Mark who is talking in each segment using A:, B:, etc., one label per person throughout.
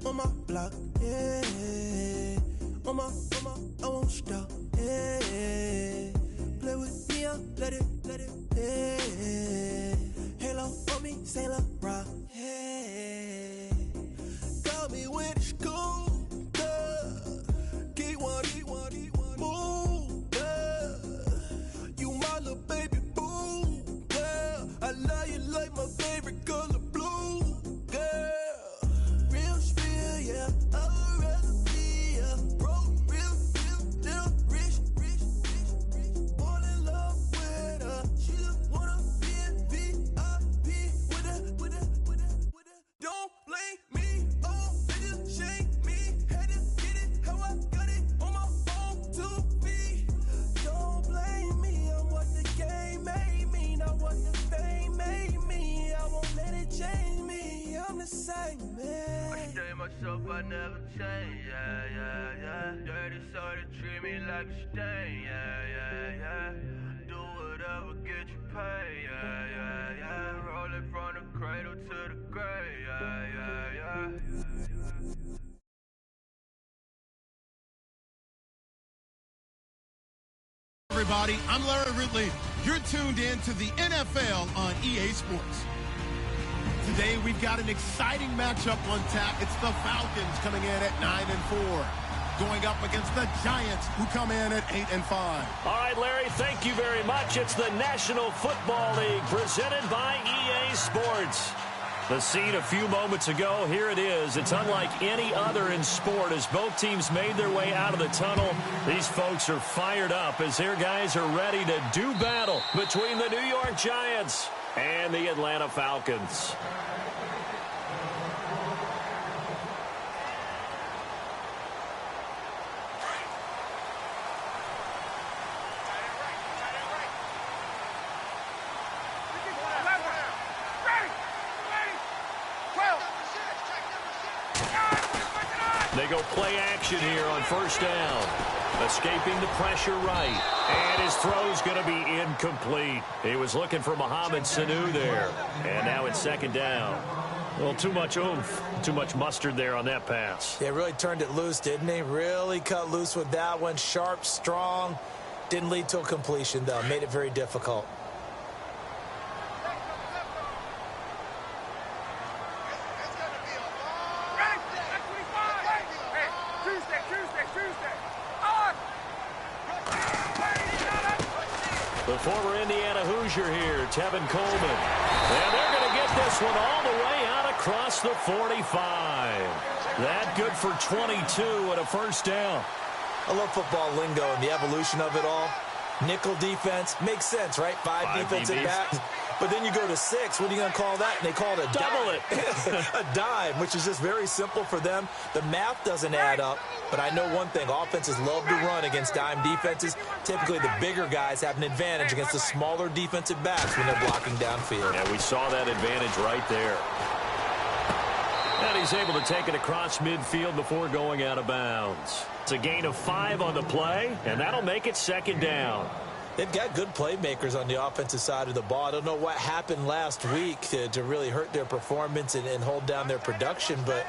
A: on my block, yeah. On my, I won't stop, yeah. Play with me, I'll let it, yeah. Halo on me, Sailor Rock, yeah. Got me when it's cool, yeah. Keep one, move, yeah. You my little baby boo, yeah. I love you like my favorite color blue, yeah. Real spill, yeah. I'd rather be a broke, real, still rich. Fall in love with her. She just wanna be in VIP with her. Don't blame me, oh, niggas shame me. Had to get it how I got it on my own 2 feet. Don't blame me, I'm what the game made me, not what the fame made me. I won't let it change me, I'm the same man. I stay myself, I never change, yeah. Dirty soda, treat me like a stain, yeah. Do whatever, get you paid, yeah. Roll it from the cradle to the grave, yeah.
B: Everybody, I'm Larry Ridley. You're tuned in to the NFL on EA Sports. Today, we've got an exciting matchup on tap. It's the Falcons coming in at 9-4, going up against the Giants, who come in at 8-5.
C: All right, Larry, thank you very much. It's the National Football League presented by EA Sports. The scene a few moments ago, here it is. It's unlike any other in sport as both teams made their way out of the tunnel. These folks are fired up as their guys are ready to do battle between the New York Giants and the Atlanta Falcons. They go play action here on first down. Escaping the pressure right. And his throw's going to be incomplete. He was looking for Mohamed Sanu there. And now it's second down. Well, too much oomph, too much mustard there on that pass.
D: They really turned it loose, didn't they? Really cut loose with that one. Sharp, strong. Didn't lead to a completion, though. Made it very difficult.
C: The former Indiana Hoosier here, Tevin Coleman. And they're going to get this one all the way out across the 45. That good for 22 and a first down.
D: I love football lingo and the evolution of it all. Nickel defense makes sense, right? Five defensive backs. But then you go to 6. What are you going to call that? And they call it a
C: double
D: dime. A dime, which is just very simple for them. The math doesn't add up. But I know one thing. Offenses love to run against dime defenses. Typically, the bigger guys have an advantage against the smaller defensive backs when they're blocking downfield.
C: Yeah, we saw that advantage right there. And he's able to take it across midfield before going out of bounds. It's a gain of 5 on the play, and that'll make it second down.
D: They've got good playmakers on the offensive side of the ball. I don't know what happened last week to really hurt their performance and hold down their production, but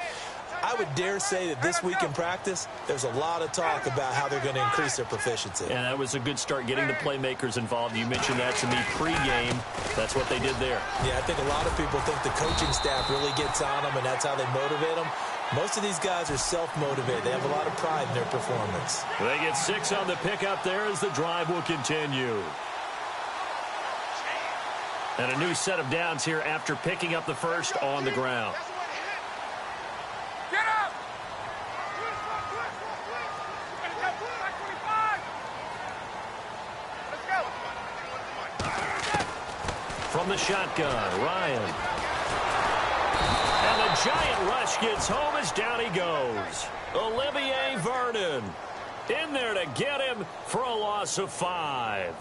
D: I would dare say that this week in practice, there's a lot of talk about how they're going to increase their proficiency.
C: And that was a good start getting the playmakers involved. You mentioned that to me pregame. That's what they did there.
D: Yeah, I think a lot of people think the coaching staff really gets on them, and that's how they motivate them. Most of these guys are self-motivated. They have a lot of pride in their performance.
C: They get 6 on the pickup there as the drive will continue. And a new set of downs here after picking up the first on the ground.
E: Get up!
C: From the shotgun, Ryan. And the giant rush gets home as down he goes. Olivier Vernon in there to get him for a loss of 5.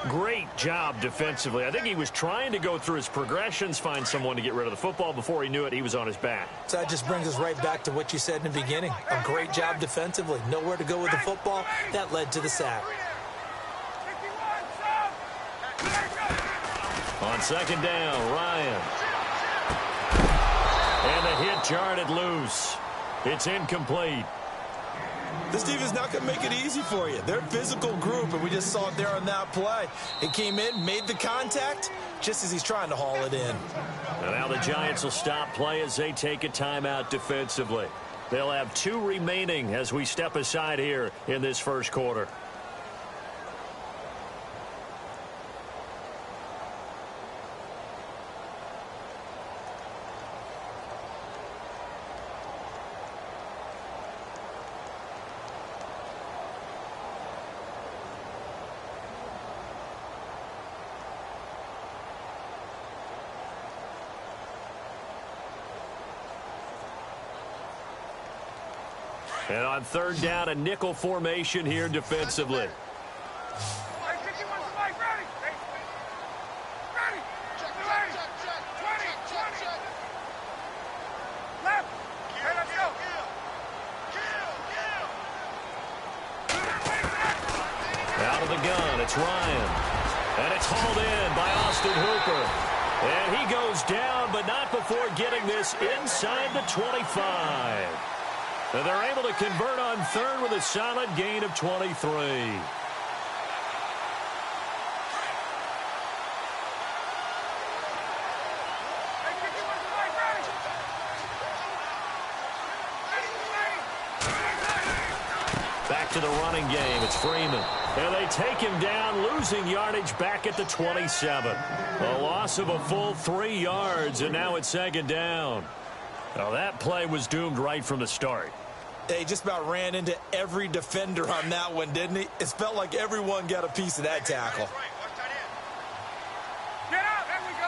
C: Great job defensively. I think he was trying to go through his progressions, find someone to get rid of the football. Before he knew it, he was on his back.
D: So that just brings us right back to what you said in the beginning. A great job defensively. Nowhere to go with the football. That led to the sack.
C: On second down, Ryan. And the hit jarred it loose. It's incomplete.
D: This defense not going to make it easy for you. They're a physical group, and we just saw it there on that play. It came in, made the contact, just as he's trying to haul it in.
C: And now the Giants will stop play as they take a timeout defensively. They'll have 2 remaining as we step aside here in this first quarter. And on third down, a nickel formation here defensively. Out of the gun, it's Ryan. And it's hauled in by Austin Hooper. And he goes down, but not before getting this inside the 25. And they're able to convert on third with a solid gain of 23. Back to the running game. It's Freeman. And they take him down, losing yardage back at the 27. A loss of a full 3 yards, and now it's second down. Now that play was doomed right from the start.
D: He just about ran into every defender on that one, didn't he? It felt like everyone got a piece of that tackle.
E: Get out! There we go!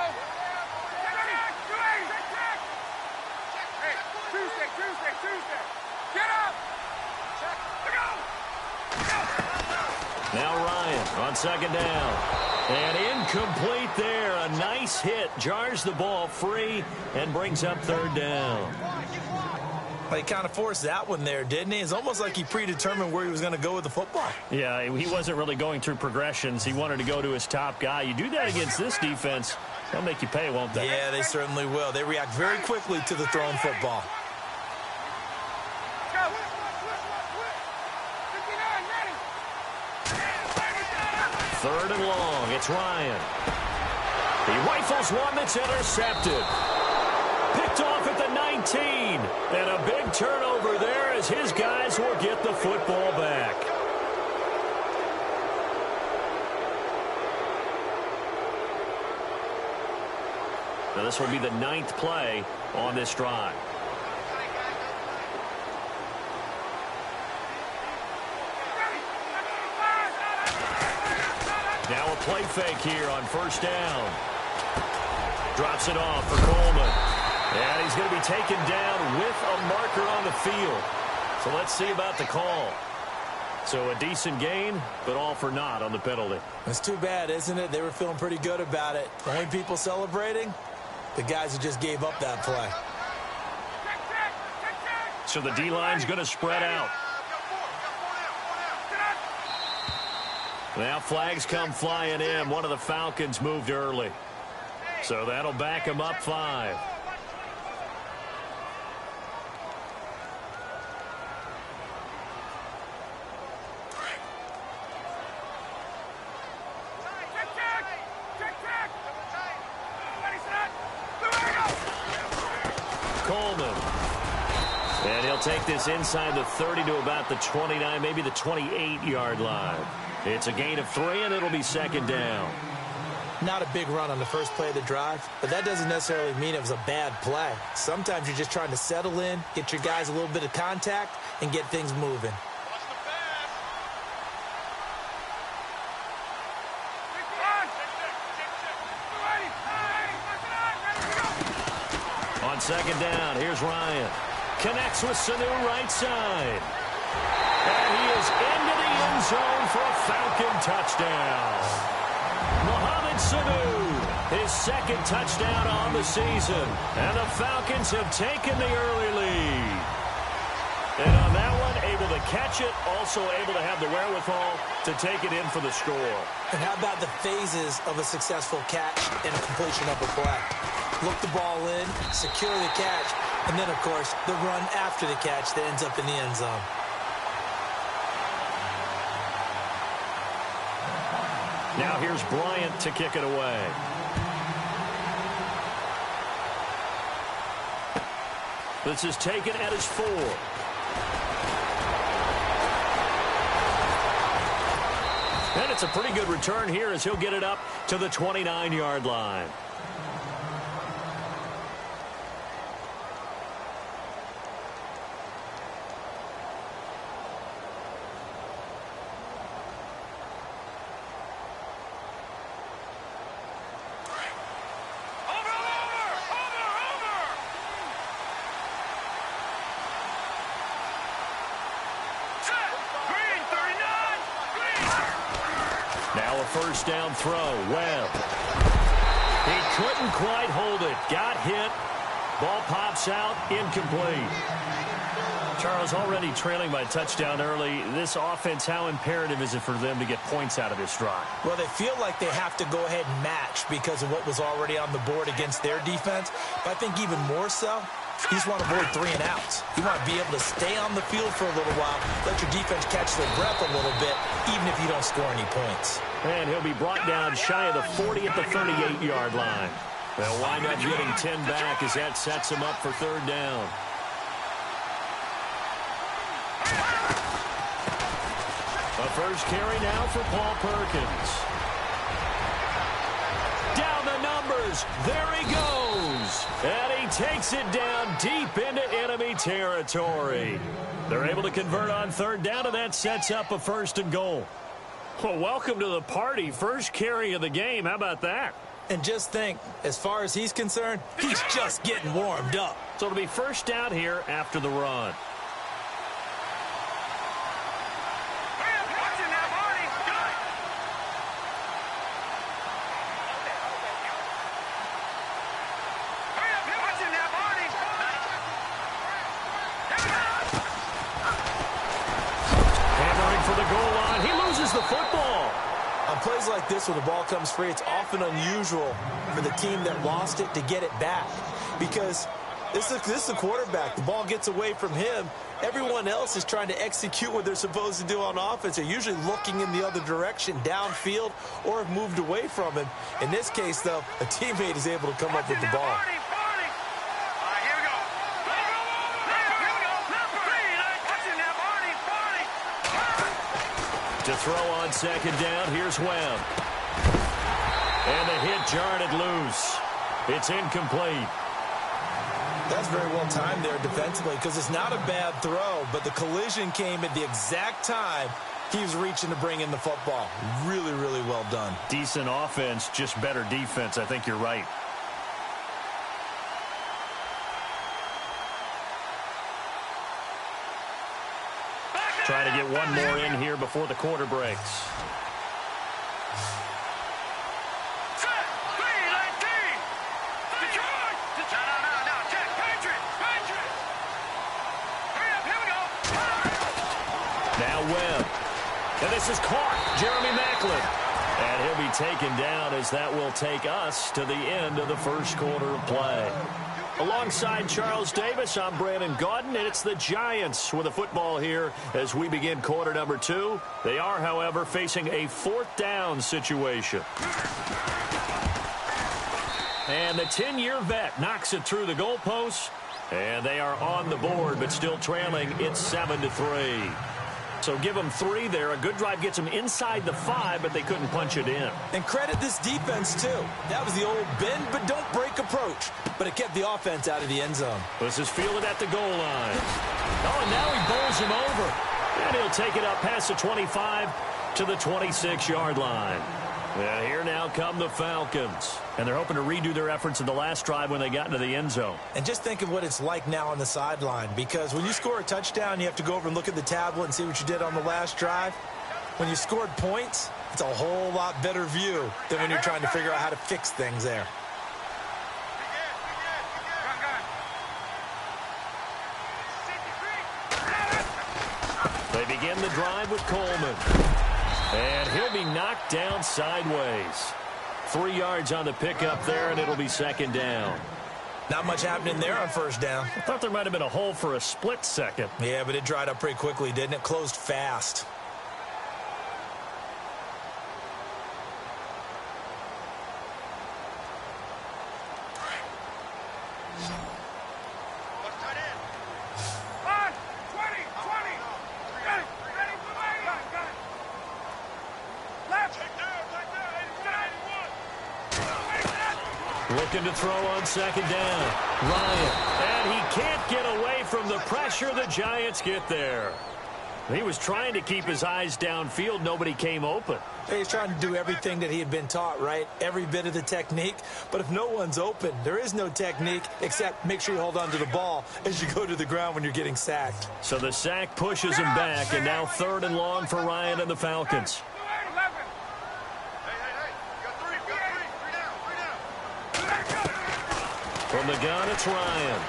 E: Hey, Tuesday! Get up!
C: Now Ryan on second down. And incomplete there. A nice hit. Jars the ball free and brings up third down.
D: He kind of forced that one there, didn't he? It's almost like he predetermined where he was going to go with the football.
C: Yeah, he wasn't really going through progressions. He wanted to go to his top guy. You do that against this defense, they'll make you pay, won't they?
D: Yeah, they certainly will. They react very quickly to the thrown football.
C: Third and long. It's Ryan. He rifles one that's intercepted. Picked off at the 19. And a big turnover there as his guys will get the football back. Now this will be the 9th play on this drive. Now a play fake here on first down. Drops it off for Coleman. And he's going to be taken down with a marker on the field. So let's see about the call. So a decent gain, but all for naught on the penalty.
D: It's too bad, isn't it? They were feeling pretty good about it. The only people celebrating, the guys who just gave up that play.
C: So the D-line's going to spread out. Now flags come flying in. One of the Falcons moved early. So that'll back him up 5. Coleman. And he'll take this inside the 30 to about the 29, maybe the 28-yard line. It's a gain of 3, and it'll be second down.
D: Not a big run on the first play of the drive, but that doesn't necessarily mean it was a bad play. Sometimes you're just trying to settle in, get your guys a little bit of contact, and get things moving.
C: On second down, here's Ryan. Connects with Sanu right side. And he is into the end zone for a Falcon touchdown. Mohamed Sanu, his second touchdown on the season. And the Falcons have taken the early lead. And on that one, able to catch it, also able to have the wherewithal to take it in for the score.
D: And how about the phases of a successful catch and a completion of a play? look the ball in, secure the catch, and then, of course, the run after the catch that ends up in the end zone.
C: Now here's Bryant to kick it away. This is taken at his 4. And it's a pretty good return here as he'll get it up to the 29-yard line. First down throw. Webb. He couldn't quite hold it. Got hit. Ball pops out. Incomplete. Charles, already trailing by a touchdown early. This offense, how imperative is it for them to get points out of this drive?
D: Well, they feel like they have to go ahead and match because of what was already on the board against their defense. But I think even more so, you just want to avoid 3 and outs. You want to be able to stay on the field for a little while, let your defense catch their breath a little bit, even if you don't score any points.
C: And he'll be brought down shy of the 40 at the 38-yard line. They'll wind up getting 10 back as that sets him up for third down. A first carry now for Paul Perkins. Down the numbers. There he goes. And he takes it down deep into enemy territory. They're able to convert on third down, and that sets up a 1st and goal. Well, welcome to the party. First carry of the game. How about that?
D: And just think, as far as he's concerned, he's just getting warmed up.
C: So it'll be first down here after the run.
D: Plays like this where the ball comes free, it's often unusual for the team that lost it to get it back because this is the quarterback. The ball gets away from him. Everyone else is trying to execute what they're supposed to do on offense. They're usually looking in the other direction, downfield, or have moved away from him. In this case, though, a teammate is able to come up with the ball.
C: To throw on second down, here's Webb. And the hit jarred it loose. It's incomplete.
D: That's very well timed there defensively because it's not a bad throw, but the collision came at the exact time he was reaching to bring in the football. Really, really well done.
C: Decent offense, just better defense. I think you're right. Trying to get one more in here before the quarter breaks. Now Webb. And this is caught. Jeremy Maclin. And he'll be taken down as that will take us to the end of the first quarter of play. Alongside Charles Davis, I'm Brandon Gaudin, and it's the Giants with the football here as we begin quarter number 2. They are, however, facing a 4th down situation. And the 10-year vet knocks it through the goalposts, and they are on the board, but still trailing. It's 7-3. So give them 3 there. A good drive gets them inside the 5, but they couldn't punch it in.
D: And credit this defense, too. That was the old bend but don't break approach, but it kept the offense out of the end zone.
C: This is fielded at the goal line. Oh, and now he bowls him over. And he'll take it up past the 25 to the 26-yard line. And here now come the Falcons. And they're hoping to redo their efforts in the last drive when they got into the end zone.
D: And just think of what it's like now on the sideline, because when you score a touchdown, you have to go over and look at the tablet and see what you did on the last drive. When you scored points, it's a whole lot better view than when you're trying to figure out how to fix things there.
C: They begin the drive with Coleman. And he'll be knocked down sideways. 3 yards on the pickup there, and it'll be second down.
D: Not much happening there on first down.
C: I thought there might have been a hole for a split second.
D: Yeah, but it dried up pretty quickly, didn't it? Closed fast.
C: Looking to throw on second down. Ryan. And he can't get away from the pressure. The Giants get there. He was trying to keep his eyes downfield. Nobody came open.
D: He's trying to do everything that he had been taught, right? Every bit of the technique. But if no one's open, there is no technique except make sure you hold on to the ball as you go to the ground when you're getting sacked.
C: So the sack pushes him back, and now 3rd and long for Ryan and the Falcons. From the gun, it's Ryan.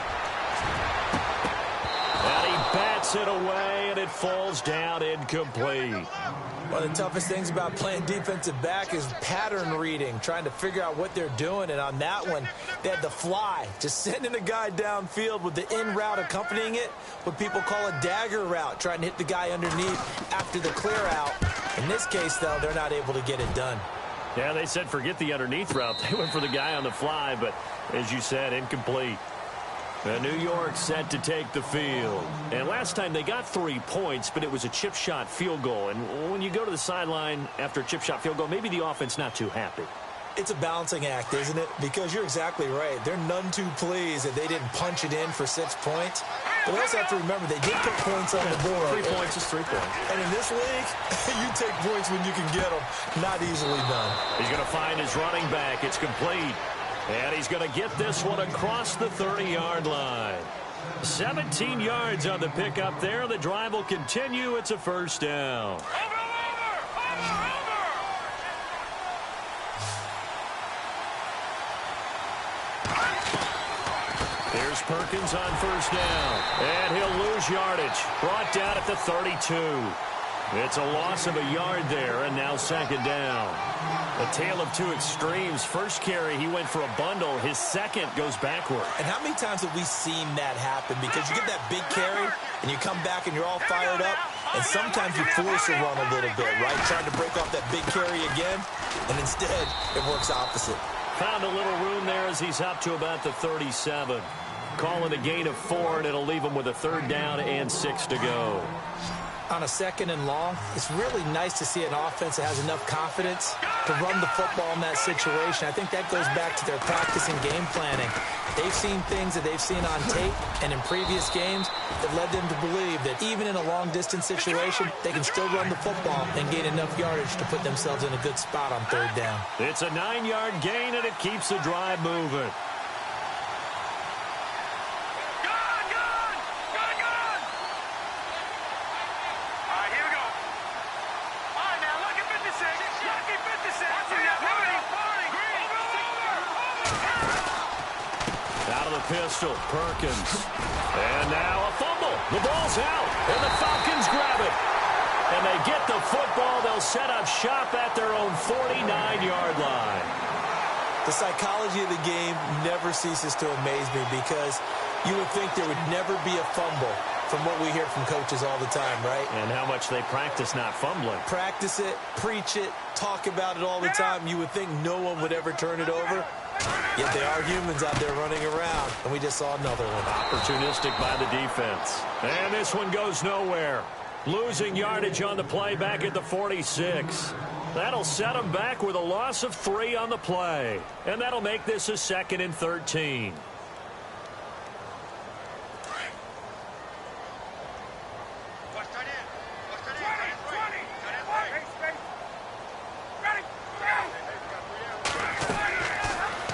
C: And he bats it away, and it falls down incomplete.
D: One of the toughest things about playing defensive back is pattern reading, trying to figure out what they're doing. And on that one, they had the fly, just sending a guy downfield with the in route accompanying it, what people call a dagger route, trying to hit the guy underneath after the clear out. In this case, though, they're not able to get it done.
C: Yeah, they said forget the underneath route. They went for the guy on the fly, but as you said, incomplete. New York set to take the field. And last time they got 3 points, but it was a chip shot field goal. And when you go to the sideline after a chip shot field goal, maybe the offense not too happy.
D: It's a balancing act, isn't it? Because you're exactly right. They're none too pleased that they didn't punch it in for 6 points. But we also have to remember they did put points on the board.
C: 3 points is 3 points.
D: And in this league, you take points when you can get them. Not easily done.
C: He's going to find his running back. It's complete. And he's going to get this one across the 30-yard line. 17 yards on the pickup there. The drive will continue. It's a first down. Here's Perkins on first down. And he'll lose yardage. Brought down at the 32. It's a loss of a yard there, and now second down. A tale of two extremes. First carry, he went for a bundle. His second goes backward.
D: And how many times have we seen that happen? Because you get that big carry, and you come back, and you're all fired up, and sometimes you force a run a little bit, right? Trying to break off that big carry again, and instead, it works opposite.
C: Found a little room there as he's up to about the 37. Calling a gain of 4, and it'll leave him with a 3rd down and 6 to go.
D: On a 2nd and long, it's really nice to see an offense that has enough confidence to run the football in that situation. I think that goes back to their practice and game planning. They've seen things that they've seen on tape and in previous games that led them to believe that even in a long-distance situation, they can still run the football and gain enough yardage to put themselves in a good spot on 3rd down.
C: It's a 9-yard gain, and it keeps the drive moving. Pistol, Perkins. And now a fumble. The ball's out, and the Falcons grab it. And they get the football. They'll set up shop at their own 49-yard line.
D: The psychology of the game never ceases to amaze me because you would think there would never be a fumble from what we hear from coaches all the time, right?
C: And how much they practice not fumbling.
D: Practice it, preach it, talk about it all the time. You would think no one would ever turn it over. Yet they are humans out there running around, and we just saw another one.
C: Opportunistic by the defense. And this one goes nowhere. Losing yardage on the play back at the 46. That'll set them back with a loss of 3 on the play. And that'll make this a 2nd and 13.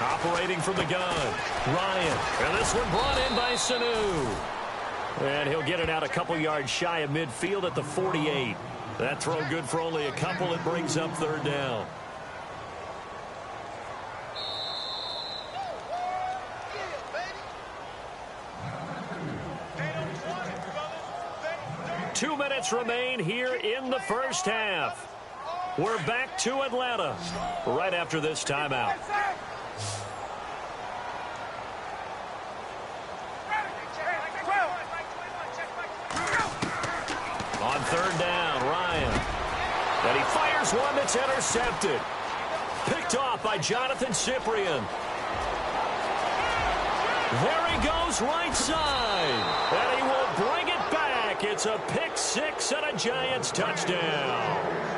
C: Operating from the gun, Ryan. And this one brought in by Sanu. And he'll get it out a couple yards shy of midfield at the 48. That throw good for only a couple. It brings up 3rd down. Two minutes remain here in the first half. We're back to Atlanta right after this timeout. On third down, Ryan. And he fires one that's intercepted. Picked off by Jonathan Cyprien. There he goes right side. And he will bring it back. It's a pick six and a Giants touchdown.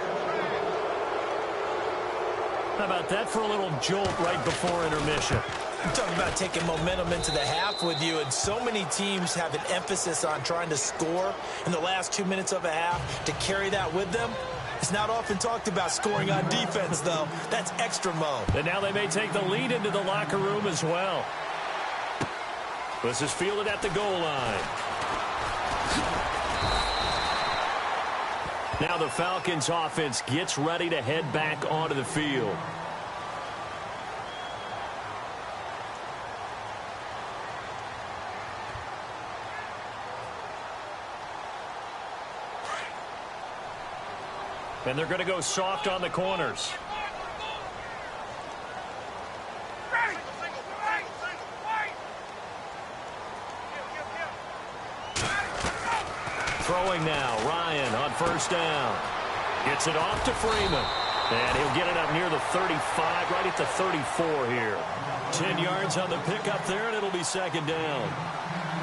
C: How about that for a little jolt right before intermission?
D: I'm talking about taking momentum into the half with you, and so many teams have an emphasis on trying to score in the last 2 minutes of a half to carry that with them. It's not often talked about scoring on defense, though. That's extra mode.
C: And now they may take the lead into the locker room as well. This is fielded at the goal line. Now the Falcons offense gets ready to head back onto the field. And they're going to go soft on the corners. Throwing now, Ryan on first down. Gets it off to Freeman. And he'll get it up near the 35, right at the 34 here. 10 yards on the pickup there, and it'll be second down.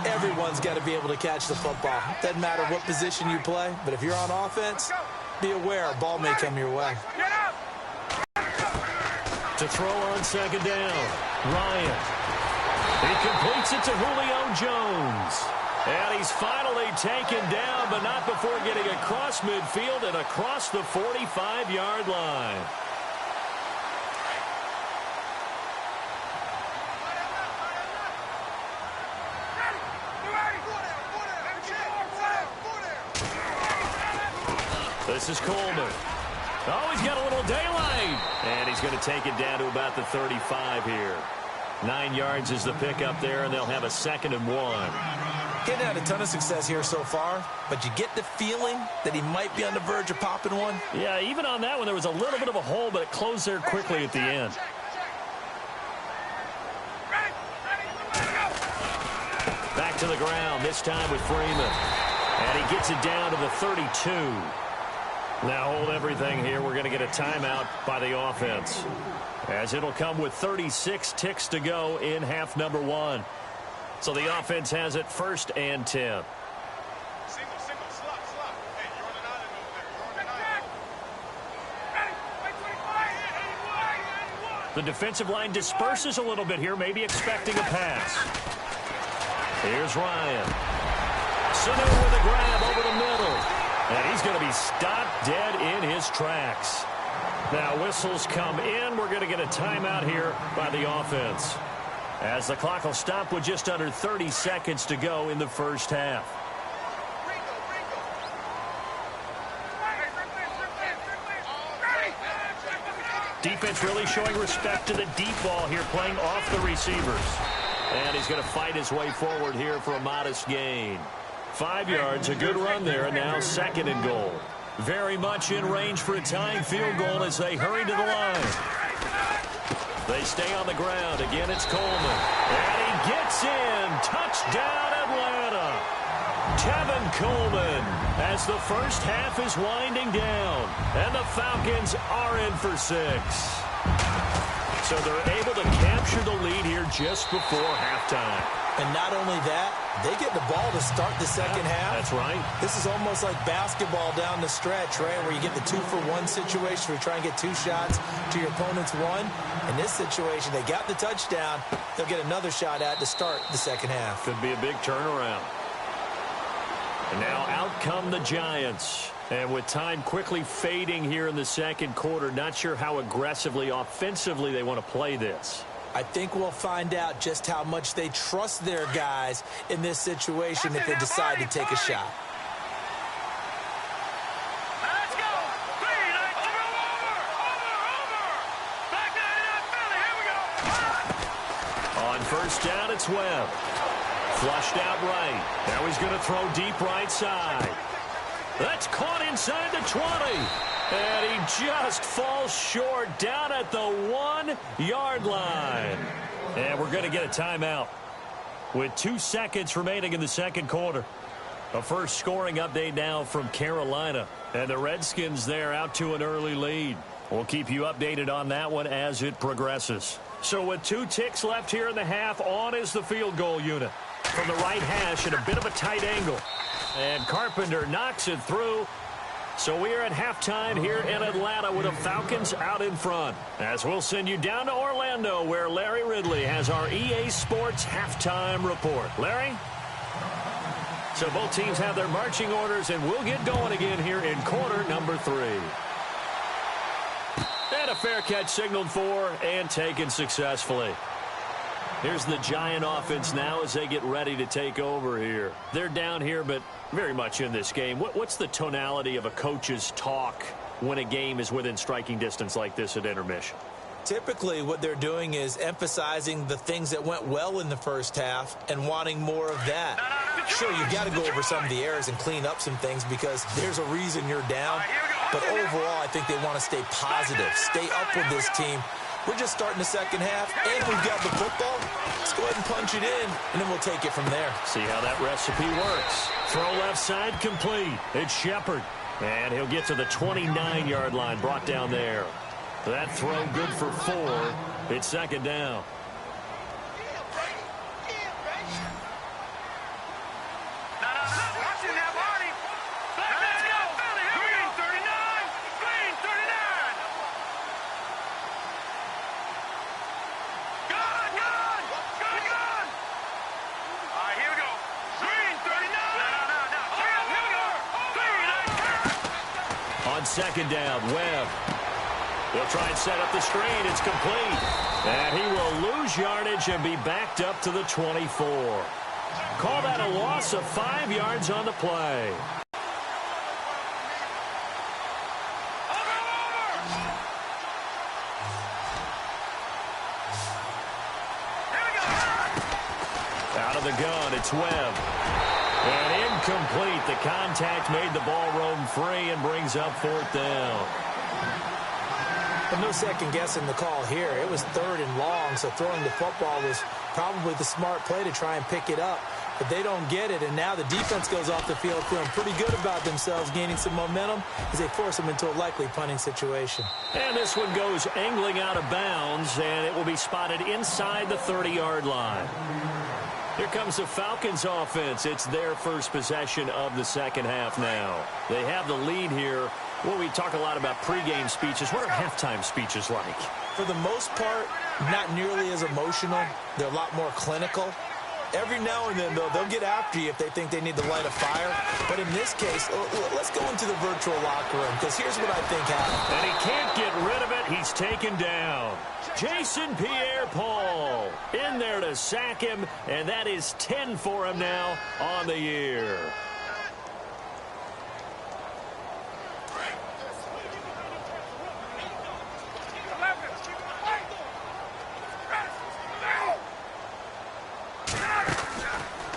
D: Everyone's got to be able to catch the football. Doesn't matter what position you play, but if you're on offense, be aware a ball may come your way.
C: To throw on second down, Ryan. He completes it to Julio Jones. And he's finally taken down, but not before getting across midfield and across the 45-yard line. This is Coleman. Oh, he's got a little daylight. And he's going to take it down to about the 35 here. 9 yards is the pickup there, and they'll have a 2nd and 1.
D: Getting had a ton of success here so far, but you get the feeling that he might be on the verge of popping one.
C: Yeah, even on that one, there was a little bit of a hole, but it closed there quickly at the end. Back to the ground, this time with Freeman. And he gets it down to the 32. Now hold everything here. We're going to get a timeout by the offense, as it'll come with 36 ticks to go in half number 1. So the offense has it 1st and 10.
E: Single, slot. Hey, you're on an island over there.
C: The defensive line disperses a little bit here, maybe expecting a pass. Here's Ryan. Sanu with a grab over the middle. And he's going to be stopped dead in his tracks. Now whistles come in. We're going to get a timeout here by the offense, as the clock will stop with just under 30 seconds to go in the first half. Defense really showing respect to the deep ball here, playing off the receivers. And he's going to fight his way forward here for a modest gain. 5 yards, a good run there, and now 2nd and goal. Very much in range for a tying field goal as they hurry to the line. They stay on the ground. Again, it's Coleman. And he gets in. Touchdown, Atlanta. Tevin Coleman, as the first half is winding down. And the Falcons are in for 6. So they're able to capture the lead here just before halftime.
D: And not only that, they get the ball to start the second half.
C: That's right.
D: This is almost like basketball down the stretch, right, where you get the 2-for-1 situation where you try and get 2 shots to your opponent's 1. In this situation, they got the touchdown. They'll get another shot at to start the second half.
C: Could be a big turnaround. And now out come the Giants. And with time quickly fading here in the second quarter, not sure how aggressively, offensively they want to play this.
D: I think we'll find out just how much they trust their guys in this situation if they decide to take a shot.
E: Let's go. Back here we go.
C: On first down, it's Webb. Flushed out right. Now he's going to throw deep right side. That's caught inside the 20. And he just falls short down at the 1-yard line. And we're going to get a timeout with 2 seconds remaining in the second quarter. A first scoring update now from Carolina. And the Redskins there out to an early lead. We'll keep you updated on that one as it progresses. So with 2 ticks left here in the half, on is the field goal unit. From the right hash at a bit of a tight angle. And Carpenter knocks it through. So we are at halftime here in Atlanta with the Falcons out in front. As we'll send you down to Orlando where Larry Ridley has our EA Sports halftime report. Larry? So both teams have their marching orders, and we'll get going again here in quarter number 3. And a fair catch signaled for and taken successfully. Here's the Giant offense now as they get ready to take over here. They're down here, but very much in this game. What's the tonality of a coach's talk when a game is within striking distance like this at intermission?
D: Typically, what they're doing is emphasizing the things that went well in the first half and wanting more of that. Sure, you've got to go over some of the errors and clean up some things because there's a reason you're down. But overall, I think they want to stay positive, stay up with this team. We're just starting the second half, and we've got the football. Let's go ahead and punch it in, and then we'll take it from there.
C: See how that recipe works. Throw left side complete. It's Shepard. And he'll get to the 29-yard line, brought down there. That throw good for 4. It's second down. On second down, Webb. He'll try and set up the screen. It's complete. And he will lose yardage and be backed up to the 24. Call that a loss of 5 yards on the play. Out of the gun, it's Webb. And incomplete. The contact made the ball roam free and brings up 4th down.
D: But no second guessing the call here. It was 3rd and long, so throwing the football was probably the smart play to try and pick it up. But they don't get it, and now the defense goes off the field feeling pretty good about themselves, gaining some momentum as they force them into a likely punting situation.
C: And this one goes angling out of bounds, and it will be spotted inside the 30-yard line. Here comes the Falcons offense. It's their first possession of the second half now. They have the lead here. Well, we talk a lot about pregame speeches. What are halftime speeches like?
D: For the most part, not nearly as emotional. They're a lot more clinical. Every now and then, though, they'll get after you if they think they need to light a fire. But in this case, let's go into the virtual locker room, because here's what I think happened.
C: And he can't get rid of it. He's taken down. Jason Pierre-Paul in there to sack him, and that is 10 for him now on the year.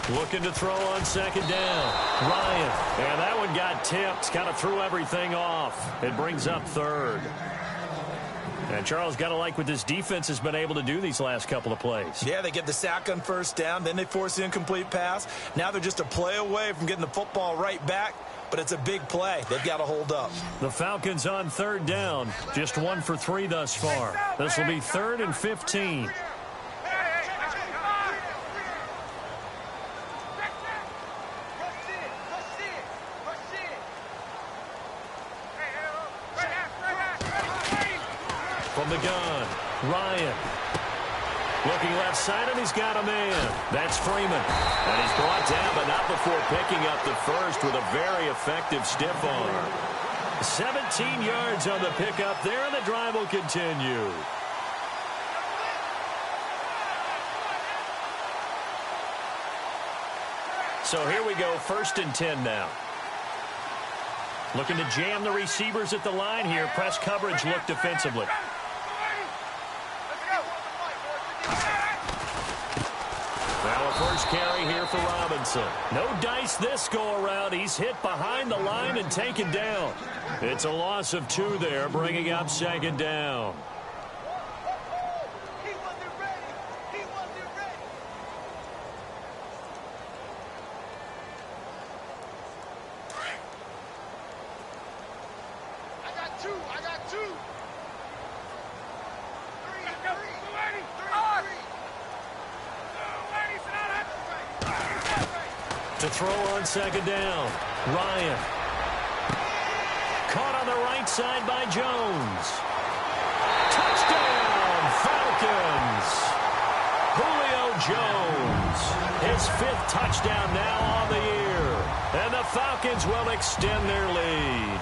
C: Looking to throw on second down. Ryan. And that one got tipped. Kind of threw everything off. It brings up 3rd. And Charles, got to like what this defense has been able to do these last couple of plays.
D: Yeah, they get the sack on first down. Then they force the incomplete pass. Now they're just a play away from getting the football right back. But it's a big play. They've got to hold up.
C: The Falcons on 3rd down. Just 1 for 3 thus far. This will be 3rd and 15. From the gun, Ryan. Looking left side, and he's got a man. That's Freeman. And he's brought down, but not before picking up the first with a very effective stiff arm. 17 yards on the pickup there, and the drive will continue. So here we go, 1st and 10 now. Looking to jam the receivers at the line here. Press coverage look defensively. Now a 1st first carry here for Robinson. No dice this go-around. He's hit behind the line and taken down. It's a loss of 2 there, bringing up second down. To throw on second down, Ryan. Caught on the right side by Jones. Touchdown, Falcons. Julio Jones, his 5th touchdown now on the year. And the Falcons will extend their lead.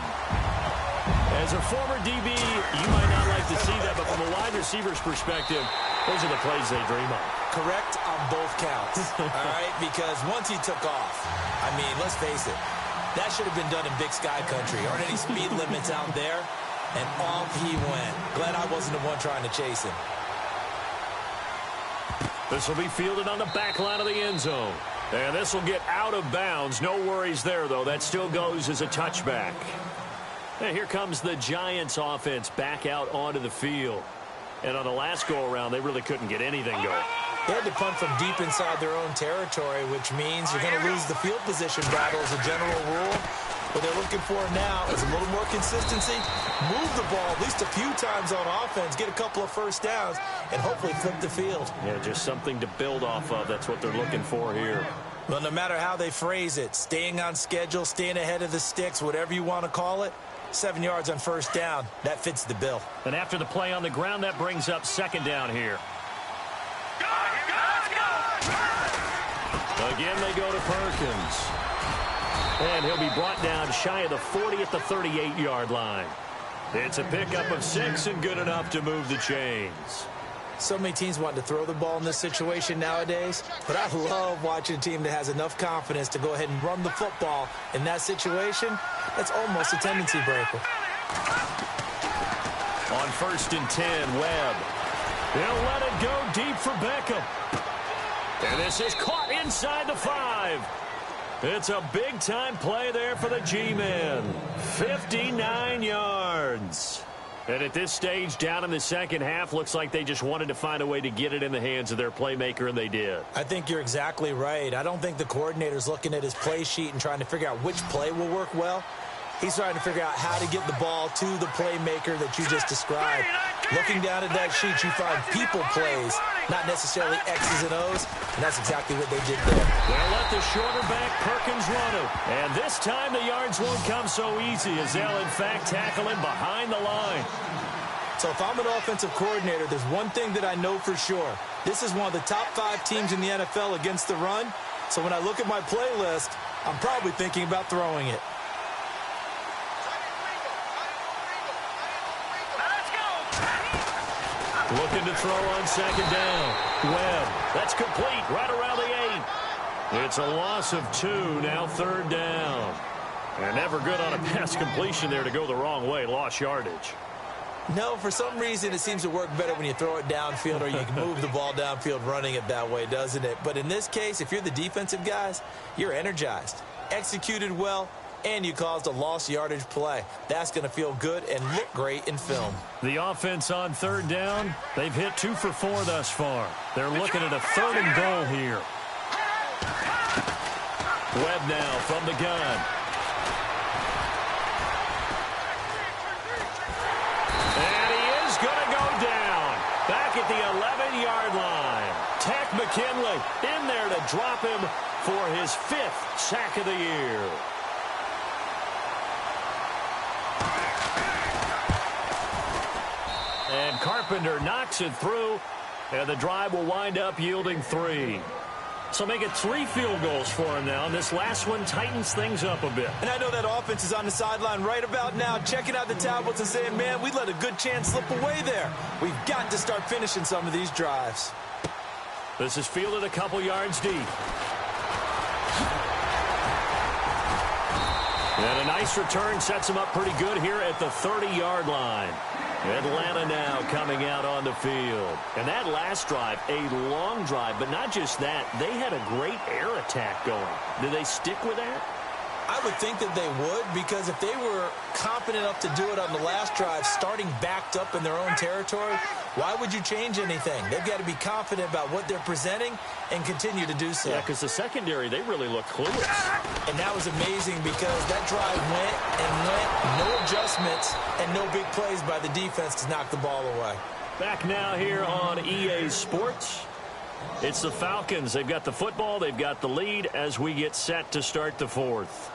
C: As a former DB, you might not like to see that, but from a wide receiver's perspective, those are the plays they dream of.
D: Correct on both counts, all right? Because once he took off, I mean, let's face it, that should have been done in Big Sky Country. Aren't any speed limits out there? And off he went. Glad I wasn't the one trying to chase him.
C: This will be fielded on the back line of the end zone. And this will get out of bounds. No worries there, though. That still goes as a touchback. And here comes the Giants offense back out onto the field. And on the last go-around, they really couldn't get anything going.
D: They had to punt from deep inside their own territory, which means you're going to lose the field position battle as a general rule. What they're looking for now is a little more consistency, move the ball at least a few times on offense, get a couple of first downs, and hopefully flip the field.
C: Yeah, just something to build off of. That's what they're looking for here.
D: Well, no matter how they phrase it, staying on schedule, staying ahead of the sticks, whatever you want to call it, 7 yards on first down, that fits the bill.
C: And after the play on the ground, that brings up second down here. Again, they go to Perkins. And he'll be brought down shy of the 40 at the 38-yard line. It's a pickup of 6 and good enough to move the chains.
D: So many teams want to throw the ball in this situation nowadays, but I love watching a team that has enough confidence to go ahead and run the football in that situation. That's almost a tendency breaker.
C: On 1st and 10, Webb. They'll let it go deep for Beckham. And this is caught inside the 5. It's a big-time play there for the G-men. 59 yards. And at this stage, down in the second half, looks like they just wanted to find a way to get it in the hands of their playmaker, and they did.
D: I think you're exactly right. I don't think the coordinator's looking at his play sheet and trying to figure out which play will work well. He's trying to figure out how to get the ball to the playmaker that you just described. Looking down at that sheet, you find people plays, not necessarily X's and O's, and that's exactly what they did there.
C: They'll let the shorter back Perkins run him. And this time the yards won't come so easy as they'll, in fact, tackle him behind the line.
D: So if I'm an offensive coordinator, there's one thing that I know for sure. This is one of the top 5 teams in the NFL against the run. So when I look at my playlist, I'm probably thinking about throwing it.
C: Looking to throw on second down. Webb, that's complete right around the 8. It's a loss of 2, now 3rd down. And never good on a pass completion there to go the wrong way, lost yardage.
D: No, for some reason it seems to work better when you throw it downfield or you can move the ball downfield running it that way, doesn't it? But in this case, if you're the defensive guys, you're energized, executed well, and you caused a lost yardage play. That's going to feel good and look great in film.
C: The offense on 3rd down, they've hit 2 for 4 thus far. They're looking at a 3rd and goal here. Webb now from the gun. And he is going to go down back at the 11-yard line. Tack McKinley in there to drop him for his 5th sack of the year. And Carpenter knocks it through, and the drive will wind up yielding 3. So make it 3 field goals for him now, and this last one tightens things up a bit.
D: And I know that offense is on the sideline right about now, checking out the tablets and saying, man, we let a good chance slip away there. We've got to start finishing some of these drives.
C: This is fielded a couple yards deep. And a nice return sets him up pretty good here at the 30-yard line. Atlanta now coming out on the field. And that last drive, a long drive, but not just that. They had a great air attack going. Do they stick with that?
D: I would think that they would, because if they were confident enough to do it on the last drive, starting backed up in their own territory, why would you change anything? They've got to be confident about what they're presenting and continue to do so.
C: Yeah, because the secondary, they really look clueless.
D: And that was amazing because that drive went and went, no adjustments and no big plays by the defense to knock the ball away.
C: Back now here on EA Sports. It's the Falcons. They've got the football. They've got the lead as we get set to start the fourth.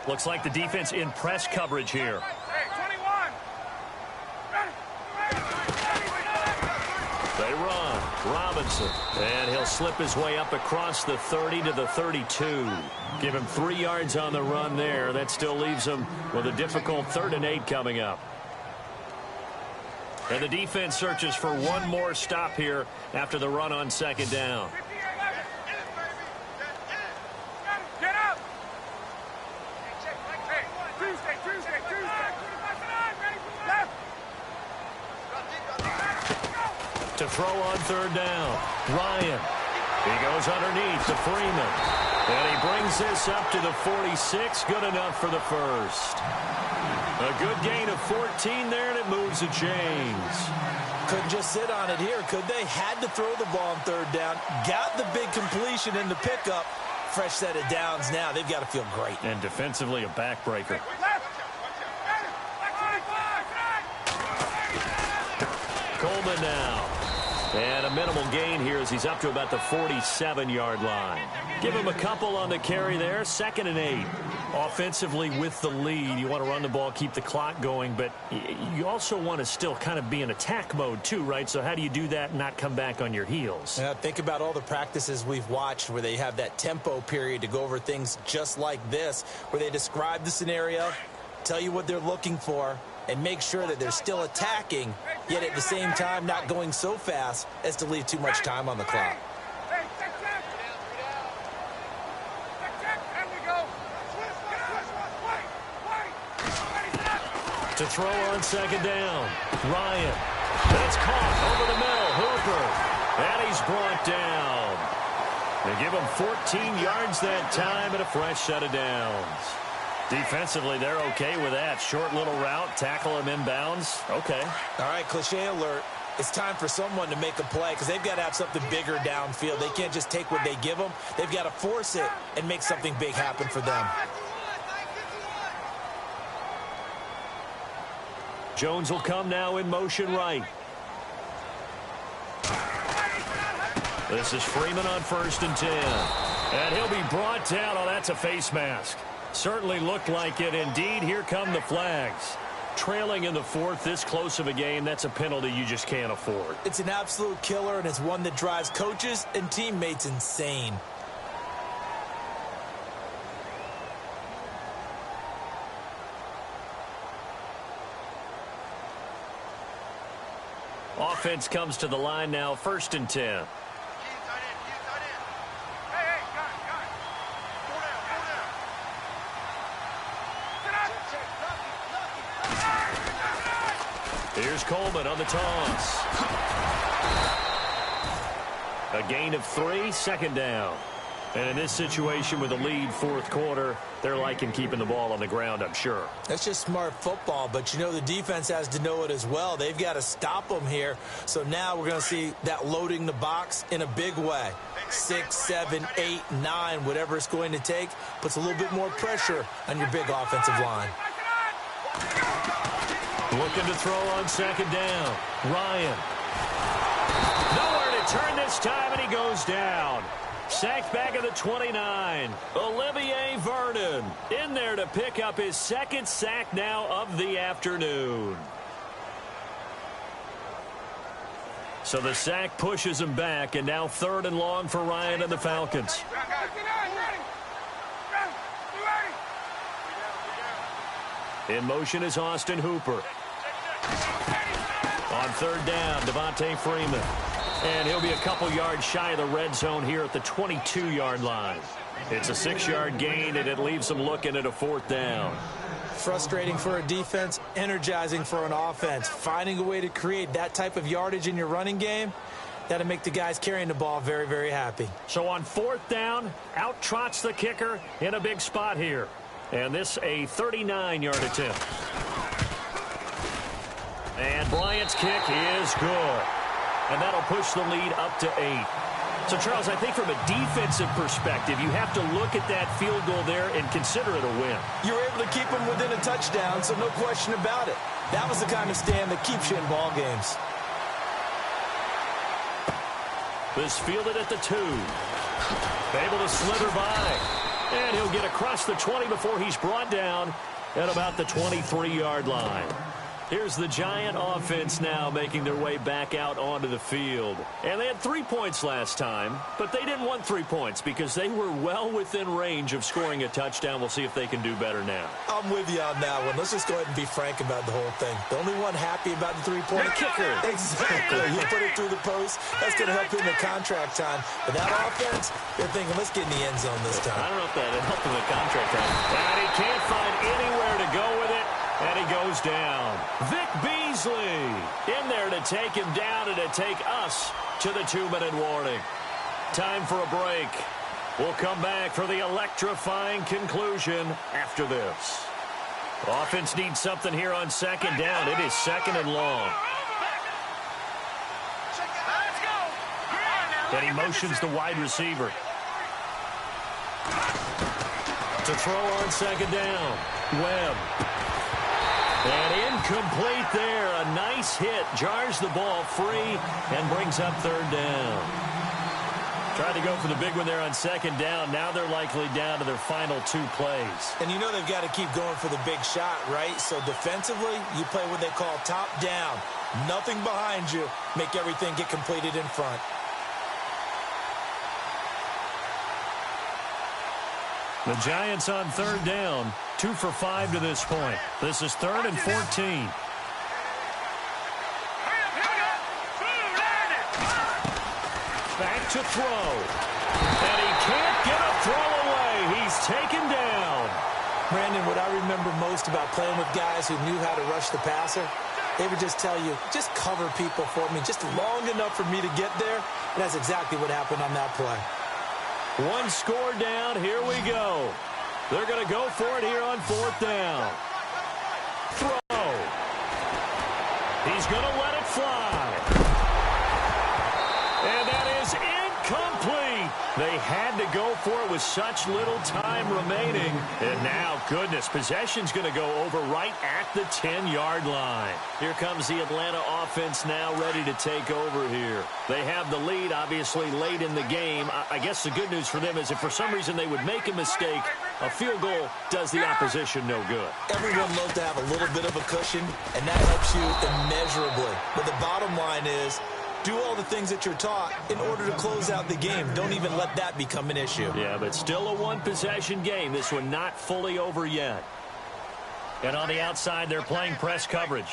C: Looks like the defense in press coverage here.
E: Hey, 21.
C: They run. Robinson. And he'll slip his way up across the 30 to the 32. Give him 3 yards on the run there. That still leaves him with a difficult 3rd and 8 coming up. And the defense searches for one more stop here after the run on 2nd down.
E: Get up. Hey, Tuesday. Left.
C: To throw on 3rd down. Ryan. He goes underneath to Freeman. And he brings this up to the 46. Good enough for the first. A good gain of 14 there, and it moves the chains.
D: Couldn't just sit on it here, could they? Had to throw the ball on 3rd down. Got the big completion in the pickup. Fresh set of downs now. They've got to feel great.
C: And defensively, a backbreaker. Coleman now. And a minimal gain here as he's up to about the 47-yard line. Give him a couple on the carry there. 2nd and 8. Offensively with the lead, you want to run the ball, keep the clock going, but you also want to still kind of be in attack mode too, right? So how do you do that and not come back on your heels?
D: Think about all the practices we've watched where they have that tempo period to go over things just like this, where they describe the scenario, tell you what they're looking for, and make sure that they're still attacking, yet at the same time not going so fast as to leave too much time on the clock.
C: To throw on 2nd down. Ryan. That's caught over the middle. Hooper. And he's brought down. They give him 14 yards that time and a fresh set of downs. Defensively, they're okay with that. Short little route, tackle him inbounds. Okay.
D: All right, cliche alert. It's time for someone to make a play because they've got to have something bigger downfield. They can't just take what they give them. They've got to force it and make something big happen for them.
C: Jones will come now in motion right. This is Freeman on 1st and 10. And he'll be brought down. Oh, that's a face mask. Certainly looked like it. Indeed, here come the flags. Trailing in the 4th, this close of a game, that's a penalty you just can't afford.
D: It's an absolute killer, and it's one that drives coaches and teammates insane.
C: Offense comes to the line now, 1st and 10. Here's Coleman on the toss. A gain of 3, 2nd down. And in this situation with a lead 4th quarter, they're liking keeping the ball on the ground, I'm sure.
D: That's just smart football, but you know the defense has to know it as well. They've got to stop them here. So now we're going to see that loading the box in a big way. 6, 7, 8, 9, whatever it's going to take, puts a little bit more pressure on your big offensive line.
C: Looking to throw on 2nd down. Ryan. Nowhere to turn this time, and he goes down. Sacked back at the 29. Olivier Vernon in there to pick up his 2nd sack now of the afternoon. So the sack pushes him back, and now 3rd and long for Ryan and the Falcons. In motion is Austin Hooper. On third down, Devontae Freeman. And he'll be a couple yards shy of the red zone here at the 22-yard line. It's a 6-yard gain, and it leaves them looking at a fourth down.
D: Frustrating for a defense, energizing for an offense. Finding a way to create that type of yardage in your running game, that'll make the guys carrying the ball very, very happy.
C: So on fourth down, out trots the kicker in a big spot here. And this a 39-yard attempt. And Bryant's kick is good. And that'll push the lead up to 8. So, Charles, I think from a defensive perspective, you have to look at that field goal there and consider it a win.
D: You were able to keep them within a touchdown, so no question about it. That was the kind of stand that keeps you in ball games.
C: This fielded at the 2. Able to slither by. And he'll get across the 20 before he's brought down at about the 23-yard line. Here's the Giant offense now making their way back out onto the field. And they had 3 points last time, but they didn't want 3 points because they were well within range of scoring a touchdown. We'll see if they can do better now.
D: I'm with you on that one. Let's just go ahead and be frank about the whole thing. The only one happy about the three-point
C: kicker.
D: Exactly. He put it through the post. That's going to help him in contract time. But that offense, they're thinking, let's get in the end zone this time.
C: I don't know if that helped him in contract time. And he can't find anywhere to go with it. And he goes down. Vic Beasley in there to take him down and to take us to the 2-minute warning. Time for a break. We'll come back for the electrifying conclusion after this. Offense needs something here on second down. It is second and long. And he motions the wide receiver. To throw on second down. Webb. And incomplete there. A nice hit. Jars the ball free and brings up third down. Tried to go for the big one there on second down. Now they're likely down to their final 2 plays.
D: And you know they've got to keep going for the big shot, right? So defensively, you play what they call top down. Nothing behind you. Make everything get completed in front.
C: The Giants on third down, 2 for 5 to this point. This is 3rd and 14. Back to throw. And he can't get a throw away. He's taken down.
D: Brandon, what I remember most about playing with guys who knew how to rush the passer, they would just tell you, just cover people for me, just long enough for me to get there. And that's exactly what happened on that play.
C: 1 score down. Here we go. They're going to go for it here on 4th down. Throw. He's going to let it fly. And that is incomplete. They had to go for it with such little time remaining. And now, goodness, possession's going to go over right at the 10-yard line. Here comes the Atlanta offense now ready to take over here. They have the lead, obviously, late in the game. I guess the good news for them is if for some reason they would make a mistake, a field goal does the opposition no good.
D: Everyone loves to have a little bit of a cushion, and that helps you immeasurably. But the bottom line is, do all the things that you're taught in order to close out the game. Don't even let that become an issue.
C: Yeah, but still a one-possession game. This one not fully over yet. And on the outside, they're playing press coverage.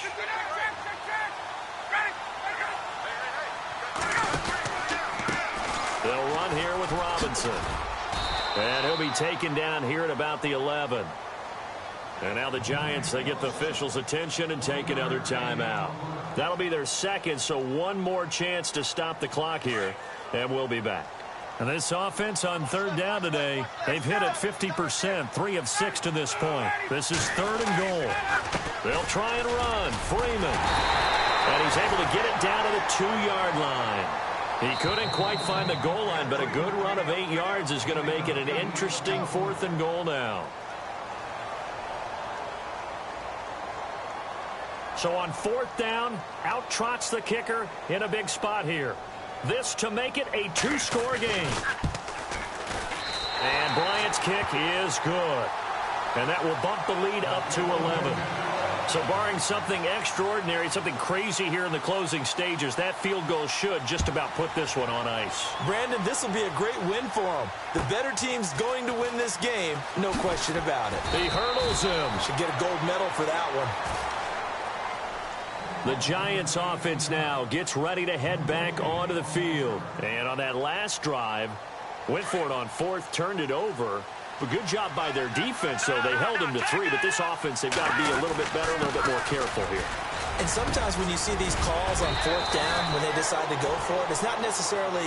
C: They'll run here with Robinson. And he'll be taken down here at about the 11. And now the Giants, they get the officials' attention and take another timeout. That'll be their second, so one more chance to stop the clock here, and we'll be back. And this offense on third down today, they've hit it 50%, 3 of 6 to this point. This is 3rd and goal. They'll try and run. Freeman. And he's able to get it down to the 2-yard line. He couldn't quite find the goal line, but a good run of 8 yards is going to make it an interesting 4th and goal now. So on 4th down, out trots the kicker in a big spot here. This to make it a 2-score game. And Bryant's kick is good. And that will bump the lead up to 11. So barring something extraordinary, something crazy here in the closing stages, that field goal should just about put this one on ice.
D: Brandon, this will be a great win for them. The better team's going to win this game, no question about it.
C: He hurdles him.
D: Should get a gold medal for that one.
C: The Giants offense now gets ready to head back onto the field. And on that last drive, went for it on fourth, turned it over. A good job by their defense, though. They held him to 3, but this offense, they've got to be a little bit better, a little bit more careful here.
D: And sometimes when you see these calls on fourth down, when they decide to go for it, it's not necessarily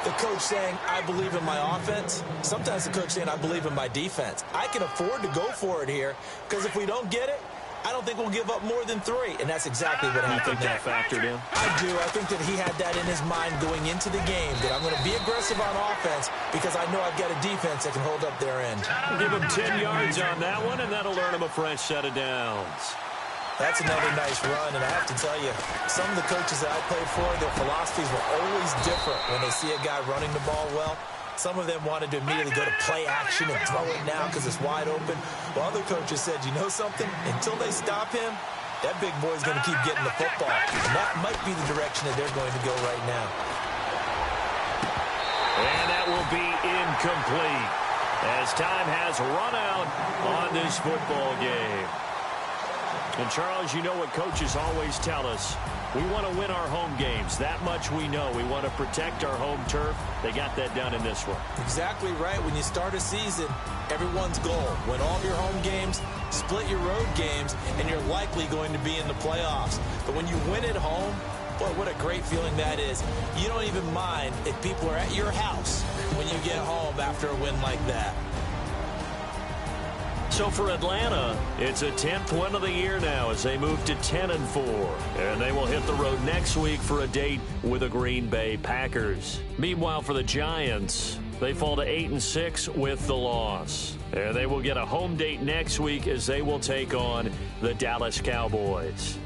D: the coach saying, I believe in my offense. Sometimes the coach saying, I believe in my defense. I can afford to go for it here, because if we don't get it, I don't think we'll give up more than 3. And that's exactly what happened.
C: You think that factored in?
D: I do. I think that he had that in his mind going into the game, that I'm going to be aggressive on offense because I know I've got a defense that can hold up their end.
C: Give him 10 yards on that one, and that'll earn him a fresh set of downs.
D: That's another nice run, and I have to tell you, some of the coaches that I played for, their philosophies were always different when they see a guy running the ball well. Some of them wanted to immediately go to play action and throw it now because it's wide open. While other coaches said, you know something? Until they stop him, that big boy's going to keep getting the football. And that might be the direction that they're going to go right now.
C: And that will be incomplete as time has run out on this football game. And, Charles, you know what coaches always tell us. We want to win our home games. That much we know. We want to protect our home turf. They got that done in this one.
D: Exactly right. When you start a season, everyone's goal, win all of your home games, split your road games, and you're likely going to be in the playoffs. But when you win at home, boy, what a great feeling that is. You don't even mind if people are at your house when you get home after a win like that.
C: So for Atlanta, it's a 10th win of the year now as they move to 10-4. And they will hit the road next week for a date with the Green Bay Packers. Meanwhile, for the Giants, they fall to 8-6 with the loss. And they will get a home date next week as they will take on the Dallas Cowboys.